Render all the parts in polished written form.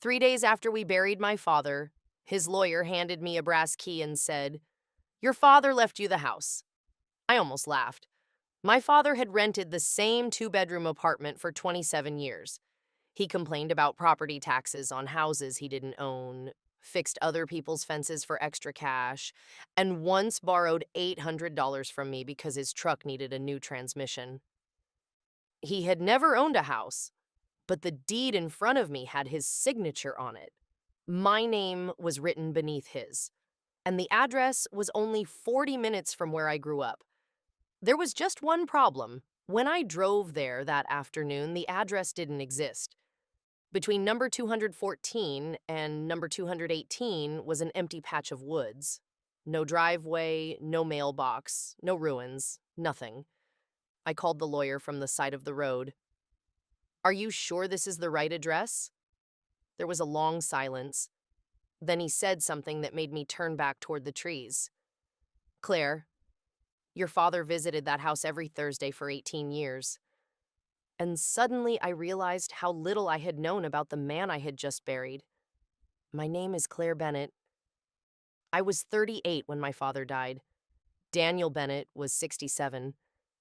3 days after we buried my father, his lawyer handed me a brass key and said, "Your father left you the house." I almost laughed. My father had rented the same two-bedroom apartment for 27 years. He complained about property taxes on houses he didn't own, fixed other people's fences for extra cash, and once borrowed $800 from me because his truck needed a new transmission. He had never owned a house, but the deed in front of me had his signature on it. My name was written beneath his, and the address was only 40 minutes from where I grew up. There was just one problem. When I drove there that afternoon, the address didn't exist. Between number 214 and number 218 was an empty patch of woods. No driveway, no mailbox, no ruins, nothing. I called the lawyer from the side of the road. "Are you sure this is the right address?" There was a long silence. Then he said something that made me turn back toward the trees. "Claire, your father visited that house every Thursday for 18 years. And suddenly I realized how little I had known about the man I had just buried. My name is Claire Bennett. I was 38 when my father died. Daniel Bennett was 67.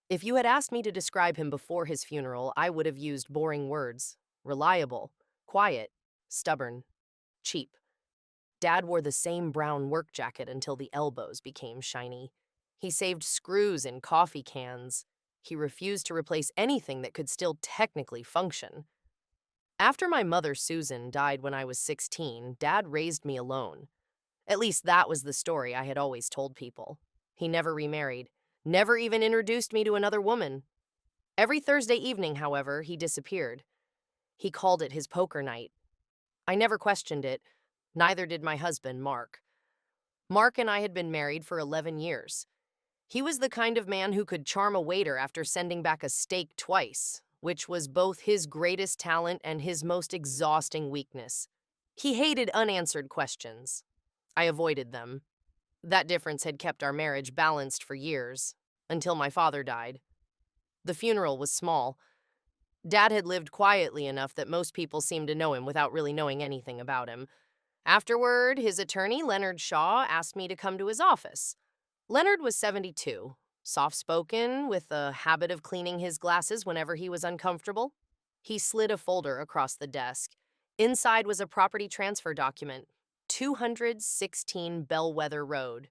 If you had asked me to describe him before his funeral, I would have used boring words. Reliable, quiet, stubborn, cheap. Dad wore the same brown work jacket until the elbows became shiny. He saved screws in coffee cans. He refused to replace anything that could still technically function. After my mother, Susan, died when I was 16, Dad raised me alone. At least that was the story I had always told people. He never remarried, never even introduced me to another woman. Every Thursday evening, however, he disappeared. He called it his poker night. I never questioned it, neither did my husband, Mark. Mark and I had been married for 11 years. He was the kind of man who could charm a waiter after sending back a steak twice, which was both his greatest talent and his most exhausting weakness. He hated unanswered questions. I avoided them. That difference had kept our marriage balanced for years, until my father died. The funeral was small. Dad had lived quietly enough that most people seemed to know him without really knowing anything about him. Afterward, his attorney, Leonard Shaw, asked me to come to his office. Leonard was 72, soft-spoken, with a habit of cleaning his glasses whenever he was uncomfortable. He slid a folder across the desk. Inside was a property transfer document, 216 Bellweather Road.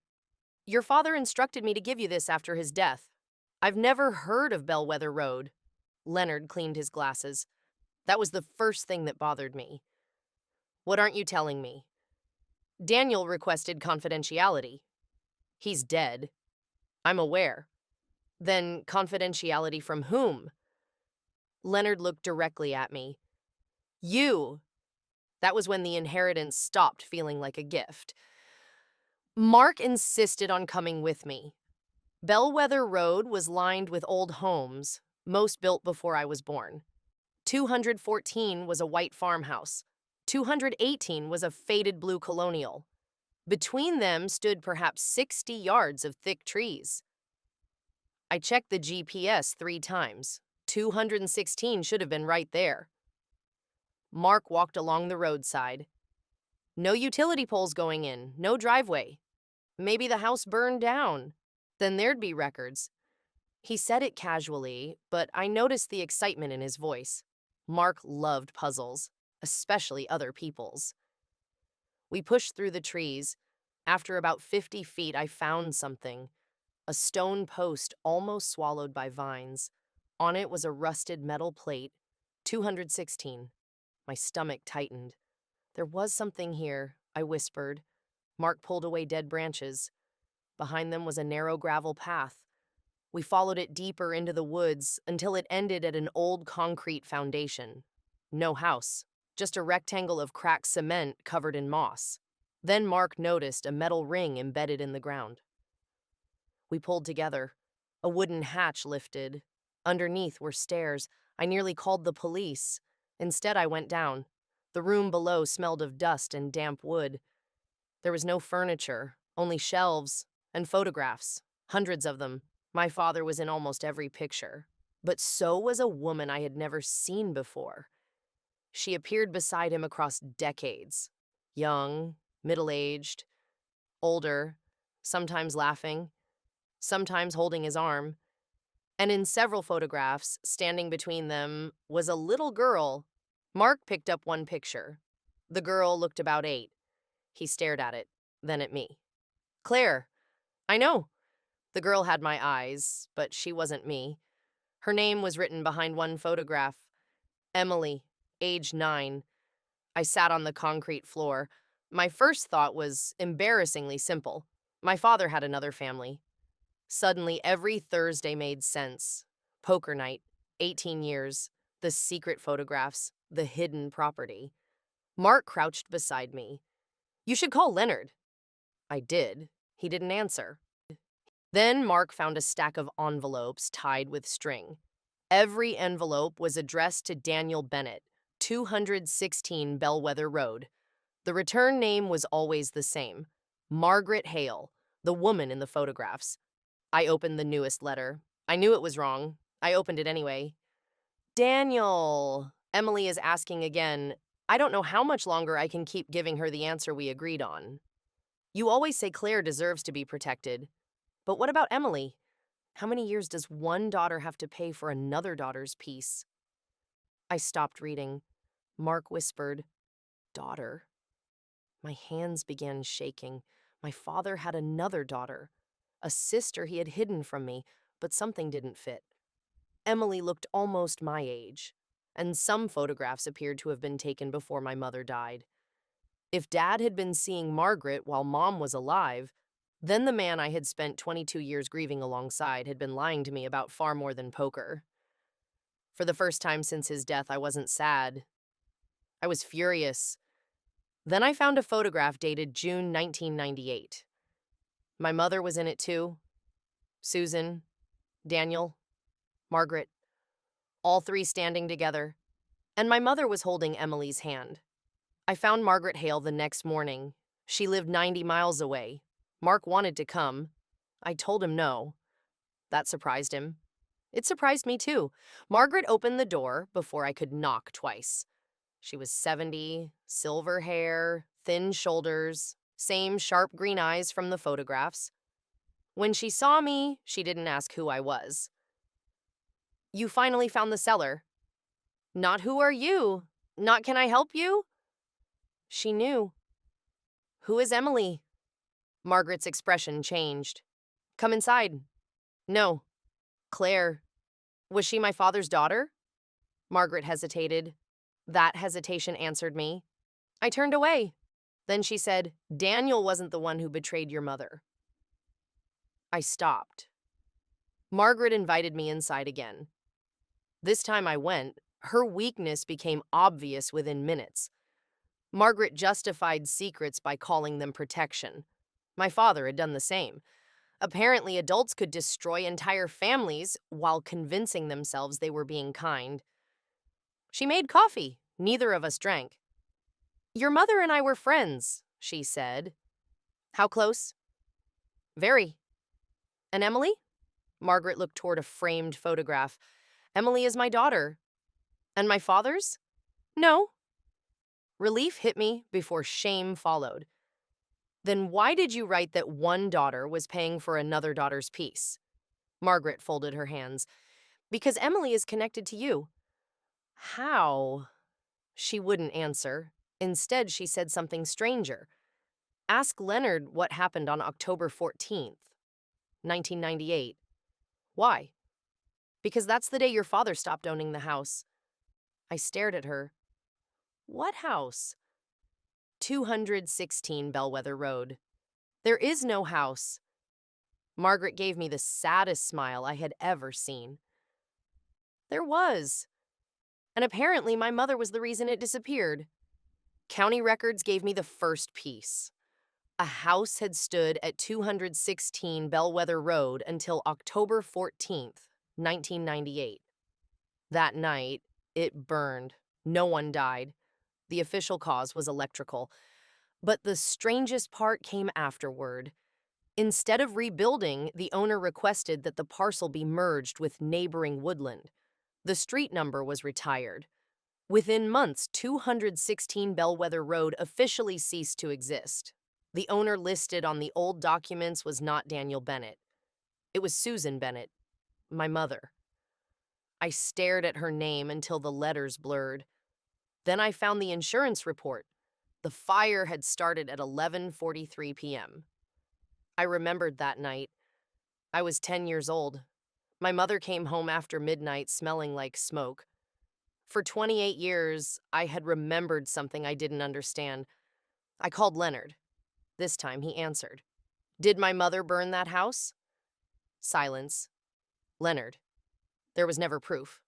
"Your father instructed me to give you this after his death." "I've never heard of Bellweather Road." Leonard cleaned his glasses. That was the first thing that bothered me. "What aren't you telling me?" "Daniel requested confidentiality." "He's dead." "I'm aware." "Then confidentiality from whom?" Leonard looked directly at me. "You." That was when the inheritance stopped feeling like a gift. Mark insisted on coming with me. Bellweather Road was lined with old homes, most built before I was born. 214 was a white farmhouse. 218 was a faded blue colonial. Between them stood perhaps 60 yards of thick trees. I checked the GPS 3 times. 216 should have been right there. Mark walked along the roadside. "No utility poles going in, no driveway. Maybe the house burned down. Then there'd be records." He said it casually, but I noticed the excitement in his voice. Mark loved puzzles, especially other people's. We pushed through the trees. After about 50 feet, I found something. A stone post almost swallowed by vines. On it was a rusted metal plate, 216. My stomach tightened. "There was something here," I whispered. Mark pulled away dead branches. Behind them was a narrow gravel path. We followed it deeper into the woods until it ended at an old concrete foundation. No house, just a rectangle of cracked cement covered in moss. Then Mark noticed a metal ring embedded in the ground. We pulled together. A wooden hatch lifted. Underneath were stairs. I nearly called the police. Instead, I went down. The room below smelled of dust and damp wood. There was no furniture, only shelves and photographs, hundreds of them. My father was in almost every picture. But so was a woman I had never seen before. She appeared beside him across decades. Young, middle-aged, older, sometimes laughing, sometimes holding his arm. And in several photographs, standing between them, was a little girl. Mark picked up one picture. The girl looked about 8. He stared at it, then at me. Claire, I know. The girl had my eyes, but she wasn't me. Her name was written behind one photograph. Emily, age 9. I sat on the concrete floor. My first thought was embarrassingly simple. My father had another family. Suddenly, every Thursday made sense. Poker night, 18 years, the secret photographs, the hidden property. Mark crouched beside me. You should call Leonard. I did. He didn't answer. Then Mark found a stack of envelopes tied with string. Every envelope was addressed to Daniel Bennett, 216 Bellweather Road. The return name was always the same, Margaret Hale, the woman in the photographs. I opened the newest letter. I knew it was wrong. I opened it anyway. Daniel, Emily is asking again. I don't know how much longer I can keep giving her the answer we agreed on. You always say Claire deserves to be protected. But what about Emily? How many years does one daughter have to pay for another daughter's piece? I stopped reading. Mark whispered, daughter. My hands began shaking. My father had another daughter, a sister he had hidden from me, but something didn't fit. Emily looked almost my age, and some photographs appeared to have been taken before my mother died. If Dad had been seeing Margaret while Mom was alive, then the man I had spent 22 years grieving alongside had been lying to me about far more than poker. For the first time since his death, I wasn't sad. I was furious. Then I found a photograph dated June 1998. My mother was in it too. Susan, Daniel, Margaret, all three standing together. And my mother was holding Emily's hand. I found Margaret Hale the next morning. She lived 90 miles away. Mark wanted to come. I told him no. That surprised him. It surprised me too. Margaret opened the door before I could knock twice. She was 70, silver hair, thin shoulders, same sharp green eyes from the photographs. When she saw me, she didn't ask who I was. You finally found the cellar. Not who are you? Not can I help you? She knew. Who is Emily? Margaret's expression changed. Come inside. No. Claire. Was she my father's daughter? Margaret hesitated. That hesitation answered me. I turned away. Then she said, Daniel wasn't the one who betrayed your mother. I stopped. Margaret invited me inside again. This time I went. Her weakness became obvious within minutes. Margaret justified secrets by calling them protection. My father had done the same. Apparently, adults could destroy entire families while convincing themselves they were being kind. She made coffee. Neither of us drank. Your mother and I were friends, she said. How close? Very. And Emily? Margaret looked toward a framed photograph. Emily is my daughter. And my father's? No. Relief hit me before shame followed. Then why did you write that one daughter was paying for another daughter's piece? Margaret folded her hands. Because Emily is connected to you. How? She wouldn't answer. Instead, she said something stranger. Ask Leonard what happened on October 14th, 1998. Why? Because that's the day your father stopped owning the house. I stared at her. What house? 216 Bellweather Road. There is no house. Margaret gave me the saddest smile I had ever seen. There was. And apparently my mother was the reason it disappeared. County records gave me the first piece. A house had stood at 216 Bellweather Road until October 14th, 1998. That night, it burned. No one died. The official cause was electrical. But the strangest part came afterward. Instead of rebuilding, the owner requested that the parcel be merged with neighboring woodland. The street number was retired. Within months, 216 Bellweather Road officially ceased to exist. The owner listed on the old documents was not Daniel Bennett. It was Susan Bennett, my mother. I stared at her name until the letters blurred. Then I found the insurance report. The fire had started at 11:43 p.m. I remembered that night. I was 10 years old. My mother came home after midnight smelling like smoke. For 28 years, I had remembered something I didn't understand. I called Leonard. This time he answered. Did my mother burn that house? Silence. Leonard. There was never proof.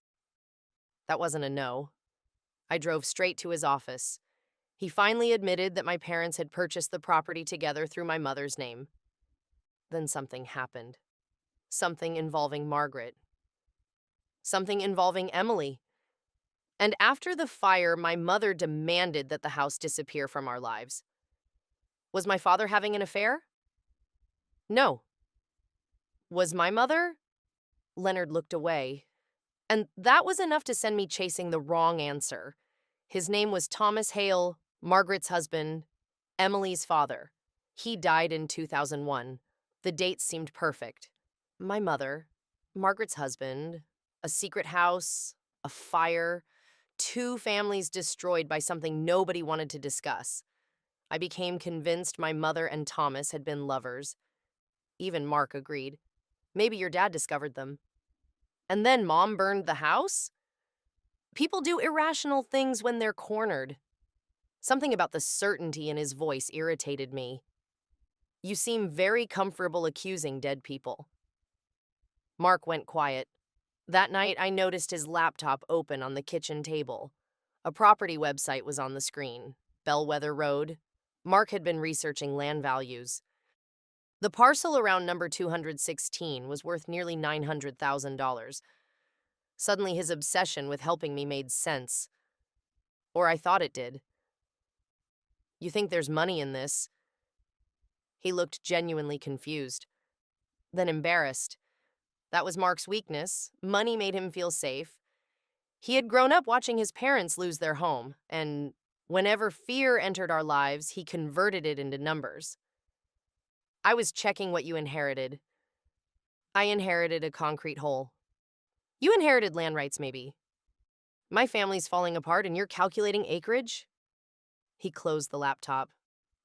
That wasn't a no. I drove straight to his office. He finally admitted that my parents had purchased the property together through my mother's name. Then something happened. Something involving Margaret. Something involving Emily. And after the fire, my mother demanded that the house disappear from our lives. Was my father having an affair? No. Was my mother? Leonard looked away. And that was enough to send me chasing the wrong answer. His name was Thomas Hale, Margaret's husband, Emily's father. He died in 2001. The dates seemed perfect. My mother, Margaret's husband, a secret house, a fire, two families destroyed by something nobody wanted to discuss. I became convinced my mother and Thomas had been lovers. Even Mark agreed. Maybe your dad discovered them. And then Mom burned the house? People do irrational things when they're cornered. Something about the certainty in his voice irritated me. You seem very comfortable accusing dead people. Mark went quiet. That night, I noticed his laptop open on the kitchen table. A property website was on the screen. Bellweather Road. Mark had been researching land values. The parcel around number 216 was worth nearly $900,000. Suddenly, his obsession with helping me made sense. Or I thought it did. You think there's money in this? He looked genuinely confused. Then embarrassed. That was Mark's weakness. Money made him feel safe. He had grown up watching his parents lose their home, and whenever fear entered our lives, he converted it into numbers. I was checking what you inherited. I inherited a concrete hole. You inherited land rights, maybe. My family's falling apart and you're calculating acreage? He closed the laptop.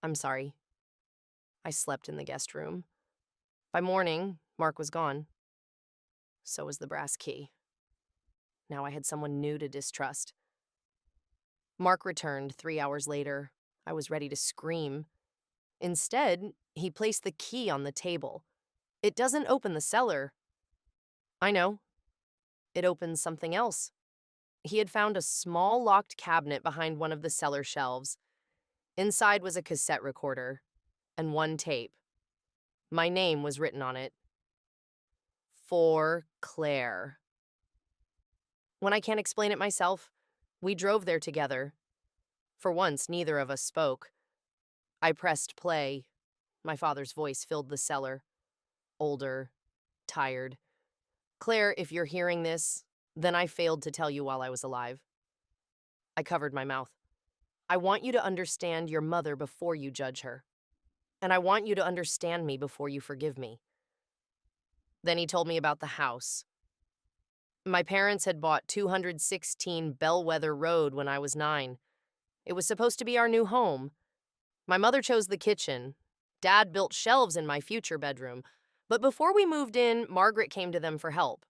I'm sorry. I slept in the guest room. By morning, Mark was gone. So was the brass key. Now I had someone new to distrust. Mark returned 3 hours later. I was ready to scream. Instead, he placed the key on the table. It doesn't open the cellar. I know. It opens something else. He had found a small locked cabinet behind one of the cellar shelves. Inside was a cassette recorder and one tape. My name was written on it. For Claire. When I can't explain it myself, we drove there together. For once, neither of us spoke. I pressed play. My father's voice filled the cellar. Older, tired. Claire, if you're hearing this, then I failed to tell you while I was alive. I covered my mouth. I want you to understand your mother before you judge her. And I want you to understand me before you forgive me. Then he told me about the house. My parents had bought 216 Bellweather Road when I was 9. It was supposed to be our new home. My mother chose the kitchen. Dad built shelves in my future bedroom. But before we moved in, Margaret came to them for help.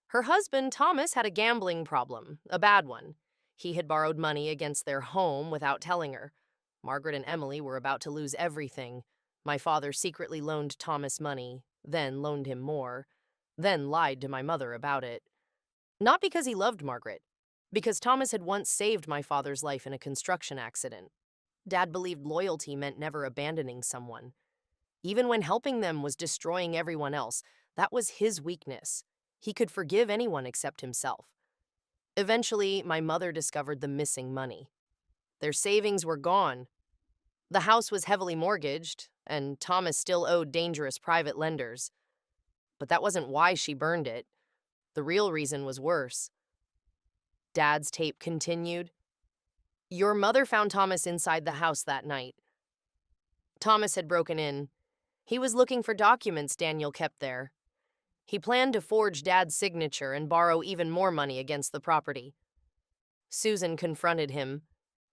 Her husband, Thomas, had a gambling problem, a bad one. He had borrowed money against their home without telling her. Margaret and Emily were about to lose everything. My father secretly loaned Thomas money, then loaned him more, then lied to my mother about it. Not because he loved Margaret, because Thomas had once saved my father's life in a construction accident. Dad believed loyalty meant never abandoning someone. Even when helping them was destroying everyone else, that was his weakness. He could forgive anyone except himself. Eventually, my mother discovered the missing money. Their savings were gone. The house was heavily mortgaged, and Thomas still owed dangerous private lenders. But that wasn't why she burned it. The real reason was worse. Dad's tape continued. Your mother found Thomas inside the house that night. Thomas had broken in. He was looking for documents Daniel kept there. He planned to forge Dad's signature and borrow even more money against the property. Susan confronted him.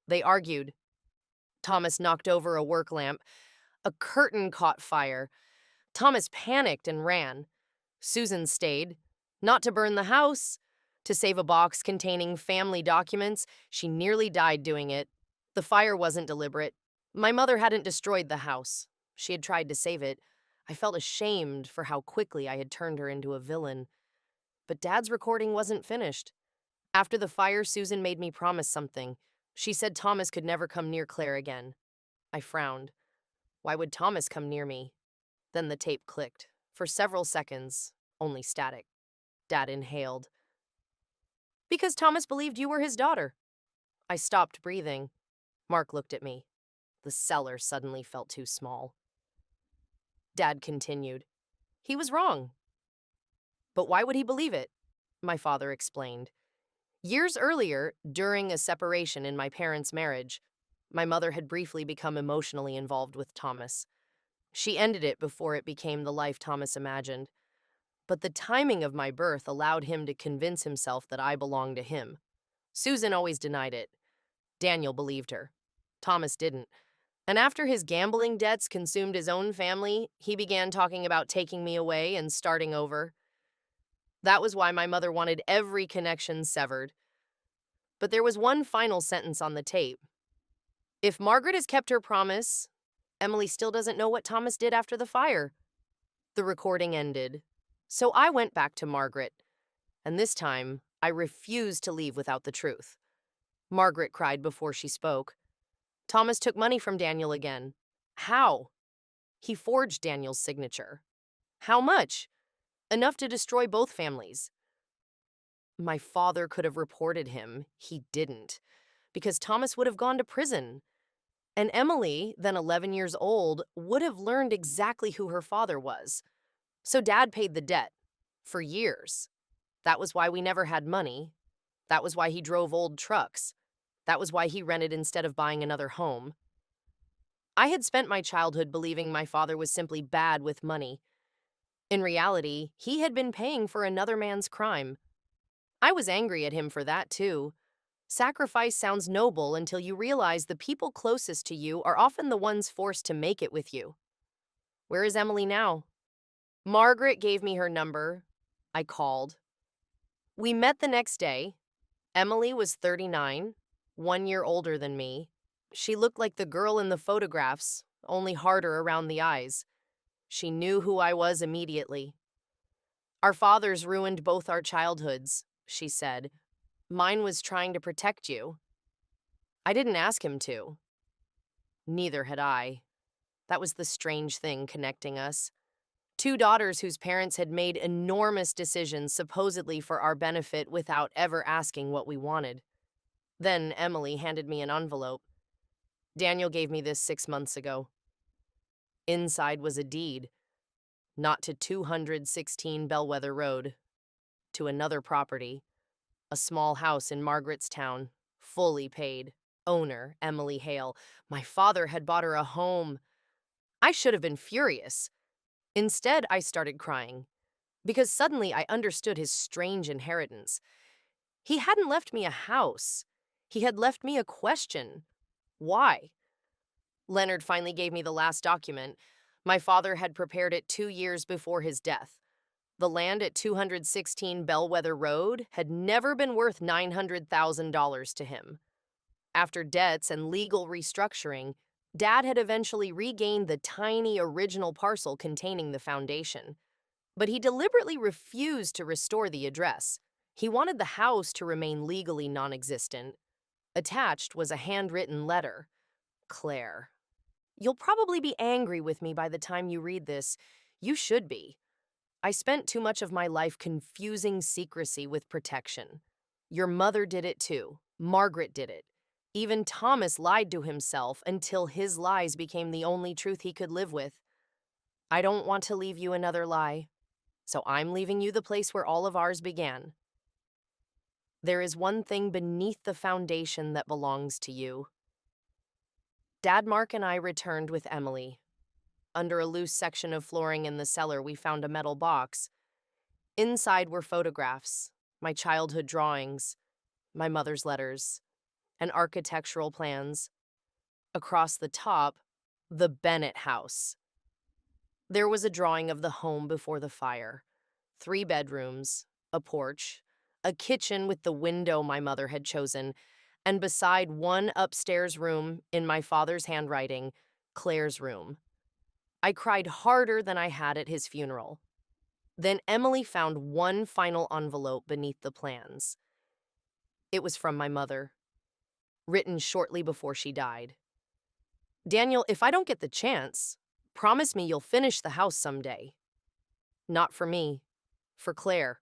They argued. Thomas knocked over a work lamp. A curtain caught fire. Thomas panicked and ran. Susan stayed, not to burn the house, to save a box containing family documents. She nearly died doing it. The fire wasn't deliberate. My mother hadn't destroyed the house. She had tried to save it. I felt ashamed for how quickly I had turned her into a villain. But Dad's recording wasn't finished. After the fire, Susan made me promise something. She said Thomas could never come near Claire again. I frowned. Why would Thomas come near me? Then the tape clicked. For several seconds, only static. Dad inhaled. Because Thomas believed you were his daughter. I stopped breathing. Mark looked at me. The cellar suddenly felt too small. Dad continued. He was wrong. But why would he believe it? My father explained. Years earlier, during a separation in my parents' marriage, my mother had briefly become emotionally involved with Thomas. She ended it before it became the life Thomas imagined. But the timing of my birth allowed him to convince himself that I belonged to him. Susan always denied it. Daniel believed her. Thomas didn't. And after his gambling debts consumed his own family, he began talking about taking me away and starting over. That was why my mother wanted every connection severed. But there was one final sentence on the tape. If Margaret has kept her promise, Emily still doesn't know what Thomas did after the fire. The recording ended. So I went back to Margaret. And this time, I refused to leave without the truth. Margaret cried before she spoke. Thomas took money from Daniel again. How? He forged Daniel's signature. How much? Enough to destroy both families. My father could have reported him. He didn't, because Thomas would have gone to prison. And Emily, then 11 years old, would have learned exactly who her father was. So Dad paid the debt. For years. That was why we never had money. That was why he drove old trucks. That was why he rented instead of buying another home. I had spent my childhood believing my father was simply bad with money. In reality, he had been paying for another man's crime. I was angry at him for that, too. Sacrifice sounds noble until you realize the people closest to you are often the ones forced to make it with you. Where is Emily now? Margaret gave me her number. I called. We met the next day. Emily was 39, 1 year older than me. She looked like the girl in the photographs, only harder around the eyes. She knew who I was immediately. Our fathers ruined both our childhoods, she said. Mine was trying to protect you. I didn't ask him to. Neither had I. That was the strange thing connecting us. Two daughters whose parents had made enormous decisions supposedly for our benefit without ever asking what we wanted. Then Emily handed me an envelope. Daniel gave me this 6 months ago. Inside was a deed, not to 216 Bellweather Road, to another property, a small house in Margaretstown, fully paid. Owner, Emily Hale. My father had bought her a home. I should have been furious. Instead, I started crying, because suddenly I understood his strange inheritance. He hadn't left me a house. He had left me a question. Why? Leonard finally gave me the last document. My father had prepared it 2 years before his death. The land at 216 Bellweather Road had never been worth $900,000 to him. After debts and legal restructuring, Dad had eventually regained the tiny original parcel containing the foundation. But he deliberately refused to restore the address. He wanted the house to remain legally non-existent. Attached was a handwritten letter. Claire. You'll probably be angry with me by the time you read this. You should be. I spent too much of my life confusing secrecy with protection. Your mother did it too. Margaret did it. Even Thomas lied to himself until his lies became the only truth he could live with. I don't want to leave you another lie, so I'm leaving you the place where all of ours began. There is one thing beneath the foundation that belongs to you. Dad, Mark, and I returned with Emily. Under a loose section of flooring in the cellar, we found a metal box. Inside were photographs, my childhood drawings, my mother's letters, and architectural plans. Across the top, the Bennett house. There was a drawing of the home before the fire. 3 bedrooms, a porch, a kitchen with the window my mother had chosen, and beside one upstairs room in my father's handwriting, Claire's room. I cried harder than I had at his funeral. Then Emily found one final envelope beneath the plans. It was from my mother, written shortly before she died. Daniel, if I don't get the chance, promise me you'll finish the house someday. Not for me, for Claire.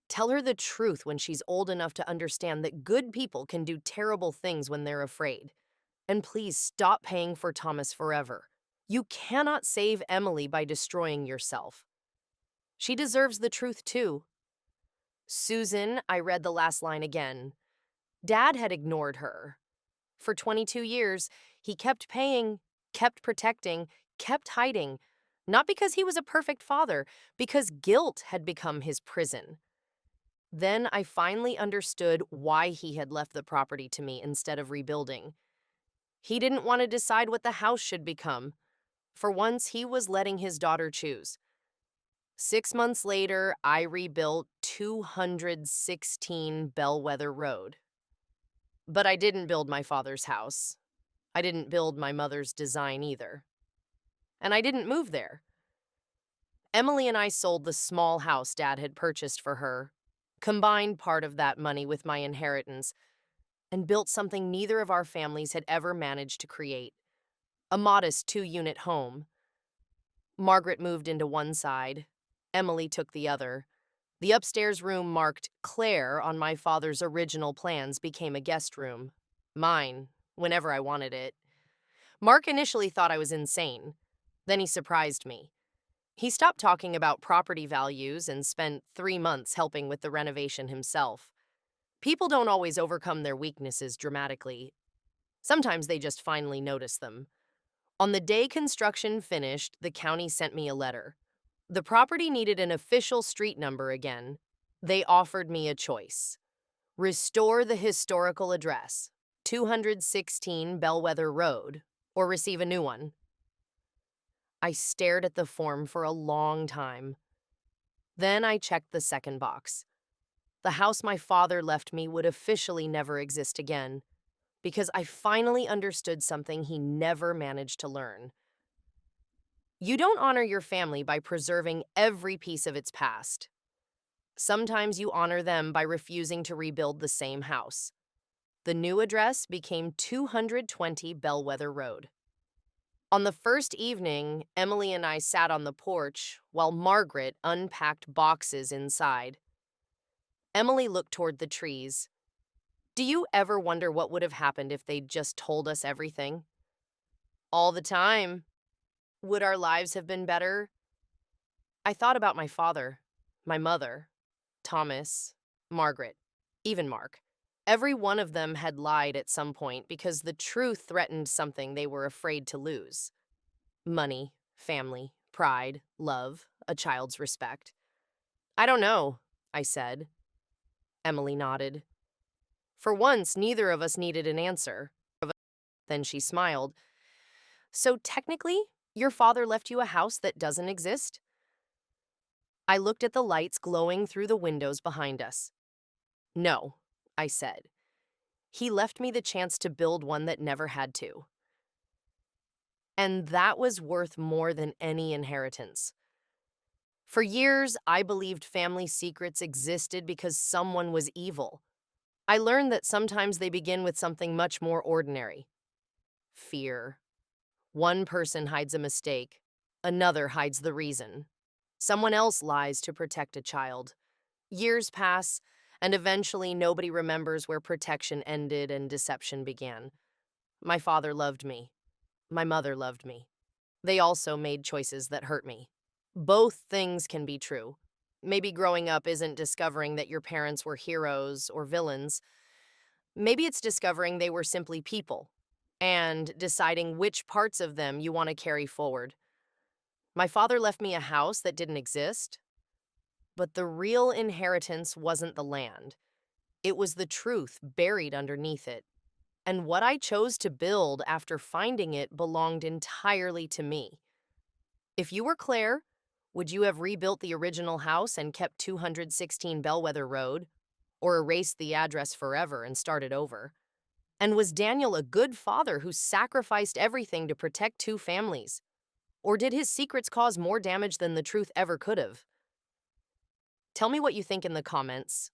Tell her the truth when she's old enough to understand that good people can do terrible things when they're afraid. And please stop paying for Thomas forever. You cannot save Emily by destroying yourself. She deserves the truth too. Susan, I read the last line again. Dad had ignored her. For 22 years, he kept paying, kept protecting, kept hiding. Not because he was a perfect father, because guilt had become his prison. Then I finally understood why he had left the property to me instead of rebuilding. He didn't want to decide what the house should become. For once, he was letting his daughter choose. 6 months later, I rebuilt 216 Bellweather Road. But I didn't build my father's house. I didn't build my mother's design either. And I didn't move there. Emily and I sold the small house Dad had purchased for her, combined part of that money with my inheritance, and built something neither of our families had ever managed to create. A modest 2-unit home. Margaret moved into one side. Emily took the other. The upstairs room marked Claire on my father's original plans became a guest room. Mine, whenever I wanted it. Mark initially thought I was insane. Then he surprised me. He stopped talking about property values and spent 3 months helping with the renovation himself. People don't always overcome their weaknesses dramatically. Sometimes they just finally notice them. On the day construction finished, the county sent me a letter. The property needed an official street number again. They offered me a choice. Restore the historical address, 216 Bellweather Road, or receive a new one. I stared at the form for a long time. Then I checked the second box. The house my father left me would officially never exist again, because I finally understood something he never managed to learn. You don't honor your family by preserving every piece of its past. Sometimes you honor them by refusing to rebuild the same house. The new address became 220 Bellweather Road. On the first evening, Emily and I sat on the porch while Margaret unpacked boxes inside. Emily looked toward the trees. Do you ever wonder what would have happened if they'd just told us everything? All the time. Would our lives have been better? I thought about my father, my mother, Thomas, Margaret, even Mark. Every one of them had lied at some point because the truth threatened something they were afraid to lose. Money, family, pride, love, a child's respect. I don't know, I said. Emily nodded. For once, neither of us needed an answer. Then she smiled. So technically, your father left you a house that doesn't exist? I looked at the lights glowing through the windows behind us. No, I said. He left me the chance to build one that never had to. And that was worth more than any inheritance. For years, I believed family secrets existed because someone was evil. I learned that sometimes they begin with something much more ordinary. Fear. One person hides a mistake. Another hides the reason. Someone else lies to protect a child. Years pass, and eventually nobody remembers where protection ended and deception began. My father loved me. My mother loved me. They also made choices that hurt me. Both things can be true. Maybe growing up isn't discovering that your parents were heroes or villains. Maybe it's discovering they were simply people and deciding which parts of them you want to carry forward. My father left me a house that didn't exist, but the real inheritance wasn't the land. It was the truth buried underneath it. And what I chose to build after finding it belonged entirely to me. If you were Claire, would you have rebuilt the original house and kept 216 Bellweather Road, or erased the address forever and started over? And was Daniel a good father who sacrificed everything to protect two families? Or did his secrets cause more damage than the truth ever could have? Tell me what you think in the comments.